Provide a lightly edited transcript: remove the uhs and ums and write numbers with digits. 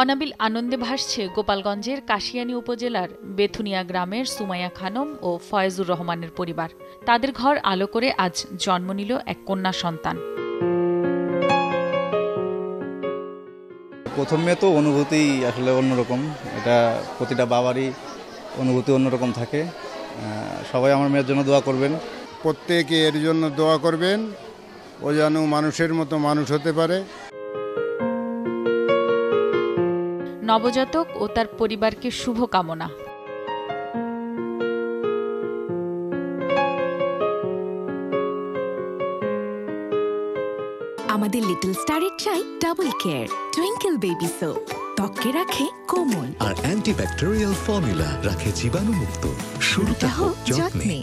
অনাবিল আনন্দে ভাসছে গোপালগঞ্জের কাশিয়ানী উপজেলার বেথুনিয়া গ্রামের সুমাইয়া খানম ও ফয়েজুর রহমানের পরিবার। তাদের ঘর আলো করে আজ জন্ম নিল এক কন্যা সন্তান। প্রথম মেয়ে তো অনুভূতি আসলে অন্যরকম, এটা প্রতিটা বাবারই অনুভূতি অন্যরকম থাকে। সবাই আমার মেয়ের জন্য দোয়া করবেন। প্রত্যেকে এর জন্য দোয়া করবেন, ও যেন মানুষের মতো মানুষ হতে পারে। নবজাতক ও তার পরিবারকে শুভকামনা। আমাদের লিটল স্টারের চাই double care twinkle baby soap, ত্বককে রাখে কোমল আর অ্যান্টিব্যাকটেরিয়াল ফর্মুলা রাখে জীবাণুমুক্ত। শুরুটা হোক যত্নে।